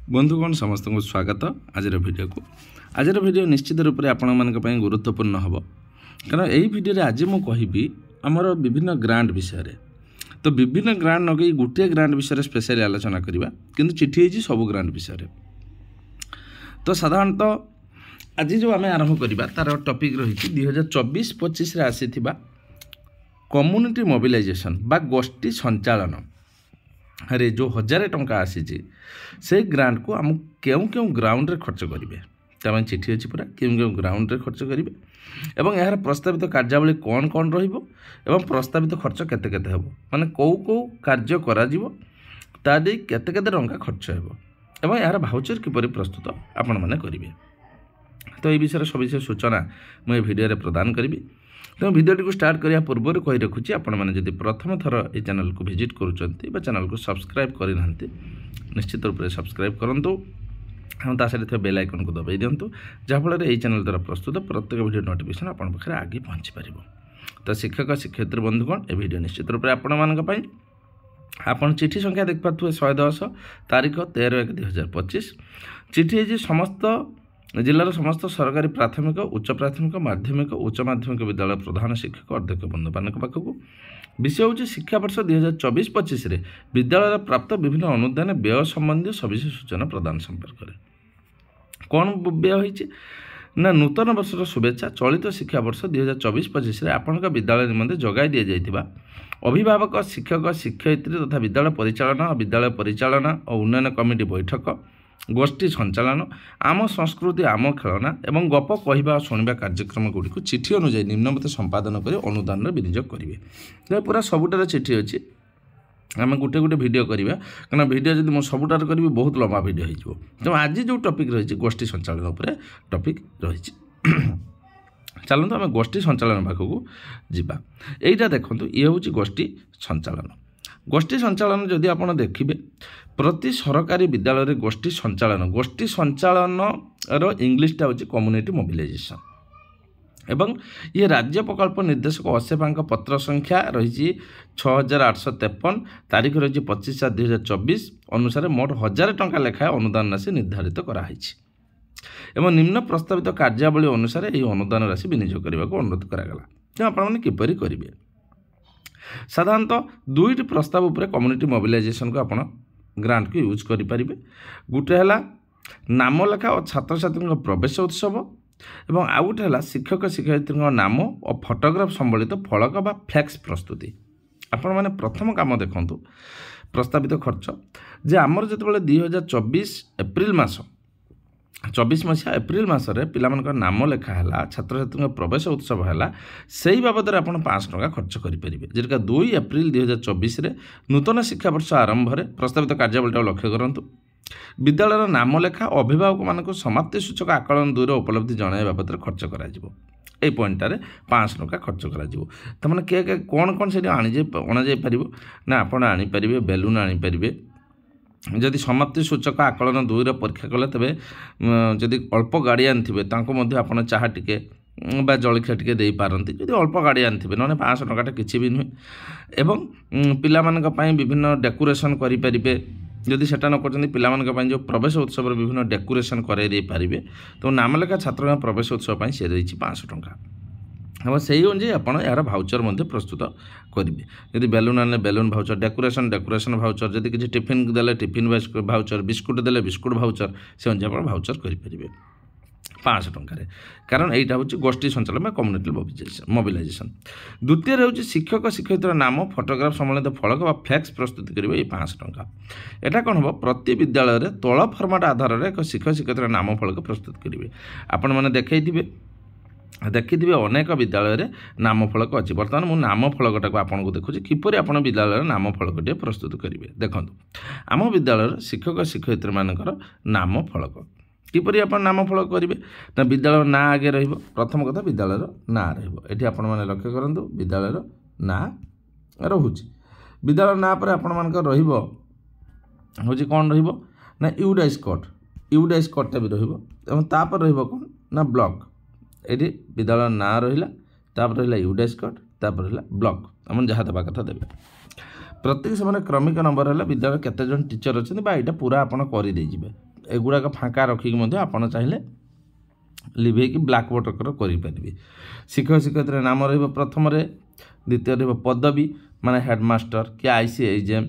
बंधुगण समस्त को स्वागत आज वीडियो को। आज वीडियो निश्चित रूप से आपण मान गुरुत्वपूर्ण हम कारण यही वीडियो आज मुझे कहि आमर विभिन्न ग्रांट विषय तो विभिन्न ग्रांट नगे गोटे ग्रांट विषय स्पेशली आलोचना करवा किंतु चिठी है सब ग्रांट विषय। तो साधारणतः आज जो आम आरंभ करवा तार टॉपिक रही 2024-25 आसी कम्युनिटी मोबिलाइजेशन बा गोष्ठी संचालन अरे जो 1000 टंका आसी से ग्रांट को आम क्यों क्यों ग्राउंड रे खर्च करेंगे तमें चिठी अच्छी पूरा क्यों क्यों ग्राउंड रे खर्च करेंगे एवं यार प्रस्तावित कार्यावली कौन कौन एवं प्रस्तावित खर्च केते केते हेबो माने कौ कौ कार्य करा जीवो तादे केते केते टंका खर्च हेबो एवं यार भाउचर किपरि प्रस्तुत आपण माने करिवे। तो ये विषय सविशेष सूचना मुझे वीडियो रे प्रदान करी। तो वीडियो को स्टार्ट करने पूर्व कही रखुच्छी आपण मैंने जब प्रथम थर ये चैनल को विजिट करुँच चैनल को सब्सक्राइब करना निश्चित रूप से सब्सक्राइब करूँ हाँ साथ बेल आइकन को दबाई दिंतु जहाँफल ये चैनल द्वारा प्रस्तुत प्रत्येक वीडियो नोटिफिकेशन आप पाखे आगे पहुँची पार। तो शिक्षक शिक्षयित्री बंधुगण ये वीडियो निश्चित रूप से आपण चिठी संख्या देख पारे 110 तारीख 13/1/2025 चिठी है समस्त जिलार समस्त सरकारी प्राथमिक उच्च प्राथमिक माध्यमिक उच्च माध्यमिक विद्यालय प्रधान शिक्षक अध्यक्ष बंधु मान पाखक विषय हूँ शिक्षा वर्ष 2024-25 विद्यालय प्राप्त विभिन्न अनुदान व्यय संबंधी सविशेष सूचना प्रदान संपर्क में कौन व्यय होती ना नूतन वर्षर शुभेच्छा चलित शिक्षा वर्ष 2024-25 आपण विद्यालय निमंते जगाई दि जाइथिबा अभिभावक शिक्षक शिक्षयित्री तथा विद्यालय परिचालना और उन्नयन कमिटी बैठक गोष्ठी संचालन आम संस्कृति आम खेलना एवं गप कहवा शुणा कार्यक्रम गुड़िक चिठी अनुजाई निम्नमते संपादन कर अनुदान विनियोग करेंगे। तो पूरा सबुटार चिठी अच्छी आम गोटे गोटे वीडियो करवा कारण वीडियो जब मुझे सबुटार करी बहुत लंबा वीडियो हो तो आज जो टॉपिक रही गोष्ठी संचालन उपर टॉपिक रही चलते आम गोष्ठी संचालन पाखक जावा। यहीटा देखो ये हूँ गोष्ठी संचालन। गोष्ठी संचालन जदि आप देखिए प्रति सरकारी विद्यालय गोष्ठी संचालन इंग्लीशटा हूँ कम्युनिटी मोबिलाइजेशन एवं ये राज्य प्रकल्प निर्देशक असेफांक पत्र संख्या रही 6853 तारीख रही 25/7/2024 अनुसार मोट 1000 टंका लेखाएं अनुदान राशि निर्धारित कराई एवं निम्न प्रस्तावित कार्यावली अनुसार यह अनुदान राशि विनियोग करने को अनुरोध करागला। तो आपने किपरि करेंगे साधारणतः दुईट प्रस्ताव उपर कम्युनिटी मोबिलाइजेशन को आप ग्रांट को यूज करें। गोटे है नाम लेखा और छात्र छात्री प्रवेश उत्सव एवं आउ गोटे है शिक्षक शिक्षयित्री नाम और फोटोग्राफ संबलित फलक बा फ्लैक्स प्रस्तुति। आपण मैंने प्रथम काम देखु प्रस्तावित खर्च जे आमर जो 2024 एप्रिल मास 24 मसीहा एप्रिल मसरे पिलामानकर नाम लेखा है छात्र छात्री प्रवेश उत्सव है से बाबद आप 500 टंका खर्च करेंगे जेका 2 एप्रिल 2024 नूतन शिक्षा वर्ष आरंभ में प्रस्तावित कार्यावली लक्ष्य करूँ विद्यालय नाम लेखा अभिभावक मान समाप्ति सूचक आकलन 2 उपलब्धि जन बाबद खर्च कर पॉइंटारे 500 टंका खर्च कर मैंने किए कौन कौन से अणापर ना आप आनीपर बेलून आनीपर जदि समाप्ति सूचक आकलन 2 परीक्षा कले तेज जदि अल्प गार्डियन थे आप चाह टिके बा जलखिया टिके दे पारती जदि अल्प गार्डियन थे ना 500 टंका किसी भी नुहे एवं पिला विभिन्न डेकोरेशन करेंगे जदि सेटा न कर पिला जो प्रवेश उत्सव विभिन्न डेकोरेशन करें तो नाम लेखा छात्र प्रवेश उत्सव से रही 500 टंका हम से अनुजाई आप यार भाउचर प्रस्तुत करेंगे जदि बेलून आने बेलून भाउचर डेकोरेशन भाउचर जदि किसी टिफिन देले टिफिन भाउचर बिस्कुट देले बिस्कुट भाउचर से अनुजाई आप भाउचर करेंगे 500 टंका कारण यहाँ हूँ गोष्ठी संचालन कम्युनिटी मोबिलाइजेशन। द्वितीय हूँ शिक्षक शिक्षयित्री नाम फोटोग्राफ सम्बलित फलक व फ्लैक्स प्रस्तुत करेंगे ये 500 टंका। यहाँ कौन हम प्रति विद्यालय में तल फर्माट आधार में एक शिक्षक शिक्षयित्री नाम फलक प्रस्तुत करेंगे। आपण मैंने देखिए अनेक विद्यालय नाम फलक अच्छी बर्तमान मुझे नाम फलकटा को आपको देखुची किपर आप विद्यालय नाम फलकटे प्रस्तुत करेंगे। देखो आम विद्यालय शिक्षक शिक्षयित्री मानकर नाम फलक किपरि आप नाम फलक करेंगे ना विद्यालय ना आगे प्रथम कथा विद्यालय ना रही आपण मैंने लक्ष्य करूँ विद्यालय ना रोचे विद्यालय ना पर आपण मान हूँ कौन ना यूडाइस कोडटा भी रही कौन ना ब्लॉक ये विद्यालय ना रहा रहा यूडाइस कोड रहा ब्लॉक आम जहाँ देवा कथा देवे प्रत्येक समय क्रमिक नंबर है विद्यालय केते जन टीचर अच्छा यहाँ पूरा आप करदे एगुड़ाक फाँका रखिक आपण चाहिए लिभेक ब्लाक बोर्ड करेंगे। शिक्षक शिक्षयित्री नाम रथम द्वितीय पदवी माने हेडमास्टर कि ICAGM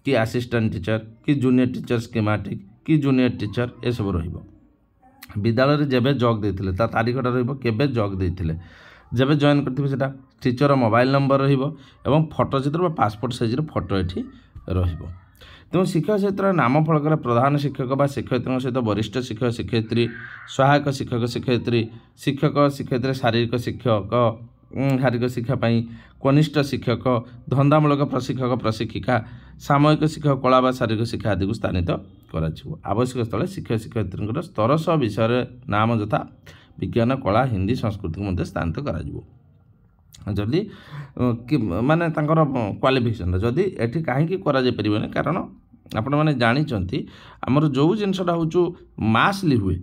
कि असिस्टेंट टीचर कि जूनियर टीचर स्कीमेटिक कि जूनियर टीचर ये सब विद्यालय जेबे जॉब देते तारीखटा रेबे जॉब देते जब जॉइन करते टीचर मोबाइल नंबर एवं फोटो चित्र पासपोर्ट साइज फोटो ये तेणु शिक्षक क्षेत्र नाम फलक प्रधान शिक्षक बा शिक्षयित्री सहित वरिष्ठ शिक्षक शिक्षयित्री सहायक शिक्षक शिक्षयित्री शिक्षक शिक्षयित्री शारीरिक शिक्षापी कनिष्ठ शिक्षक धंदामूलक प्रशिक्षक प्रशिक्षिका सामयिक शिक्षक कला बा शारीरिक शिक्षा आदि को स्थानित कर आवश्यक स्थल शिक्षक शिक्षयित्री स्तर सह विषय नाम यथा विज्ञान कला हिंदी संस्कृति को स्थानित करदी माने क्वालिफिकेशन जदि एठी कहीं कर कारण आपण मैंने जानते आमर जो जिनसा हूँ मासली हुए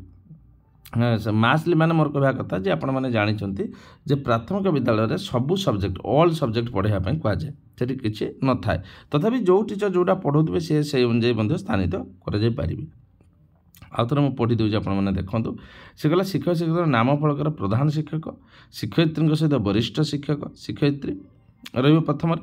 मासली माने मोर कहवा कथा जे आपण मैंने जानते जे प्राथमिक विद्यालय सबू सब्जेक्ट ऑल सब्जेक्ट पढ़ाई कहुए से किसी न थाए तथापि जो टीचर जोटा पढ़ाऊे सी से अनुजाई स्थानित कर आउ थे मुझे पढ़ी दूसरी आपने देखूँ सी कहला शिक्षक शिक्षक नाम फलकर प्रधान शिक्षक शिक्षयित्री सहित वरिष्ठ शिक्षक शिक्षयित्री प्रथम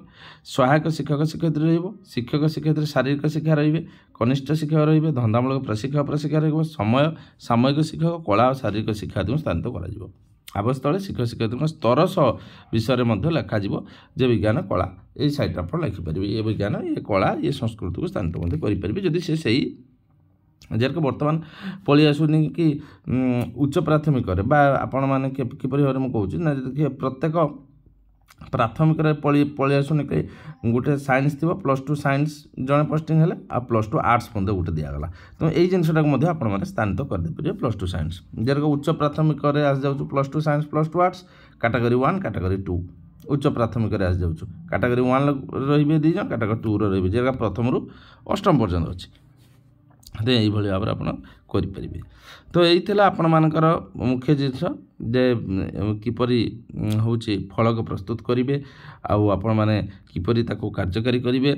सहायक शिक्षक शिक्षयित्री शिक्षक शिक्षयित्री शारीरिक शिक्षा रे कनिष्ठ शिक्षक रे धंदामूलक प्रशिक्षक प्रशिक्षा समय सामयिक शिक्षक कला और शारीरिक शिक्षा आदि स्थानित कर आवश्यक शिक्षक शिक्षयित्री स्तर सह विषय में लिखा जे विज्ञान कला ये सैट आप लिखिपारे ये विज्ञान ये कला ये संस्कृति को स्थानित करेंगे जदि से सही जेरक बर्तमान पलि आसुनी कि उच्च प्राथमिक आपण मैंने किपर भाव में कहूँ ना देखिए प्रत्येक प्राथमिक पलि आसुनी कि गोटे साइंस थी +2 साइंस जड़े पोस्टिंग है आ +2 आर्ट्स मध्य गोटे दिगला तो यही जिनटा आपने स्थानित करदे +2 साइंस जेरक उच्च प्राथमिक आस जाऊँ +2 साइंस +2 आर्ट्स कैटेगरी 1 कैटेगरी 2 उच्च प्राथमिक आस जाऊँ कैटेगरी 1 रे 2 जन कैटेगरी 2 रे जेरक प्रथम रु अष्टम पर्यंत अच्छी तो यही भाव में आप करें तो यही आपण मानकर मुख्य जिनस जे किपरि हूँ फलक प्रस्तुत करेंगे आपण मैंने किपरि ताको कार्यकारी करेंगे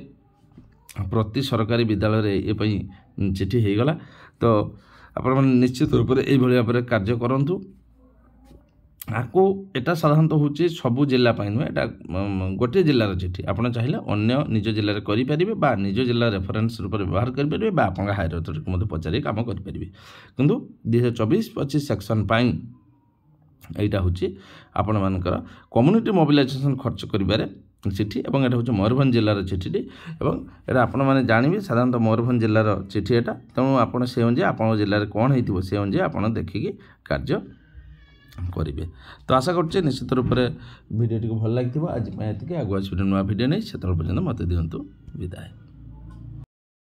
प्रति सरकारी विद्यालय ये चिठी हो गला तो आपण निश्चित रूप से यही भाव में कार्य करूँ आपको एटा साधारणतः हूँ सबू जिला नुहे एटा गोटे जिलार चिठी आपड़ चाहिए अन्य निज जिले में करेंगे निज जिला रेफरेन्स रूप में व्यवहार करेंगे आप हायर अथॉरिटी को पचारि कम करेंगे किंतु 2024-25 सेक्शन यहाँ हूँ आपण मानकर कम्युनिटी मोबिलाइजेशन खर्च करें चिठी और यहाँ हूँ मयूरभंज जिलार चिठी और यहाँ आपण मैंने जानवे साधारणतः मयूरभंज जिलार चिठी यहाँ तेणु आप से अनुजाई आप जिले में कौन हो से अनुजाई आप देखिकी कार्य करेंगे तो आशा कर निश्चित रूप से भिडियो भल लगी आज आगुआ भिडियो नहीं से पर्यटन मत दिंतु विदाय।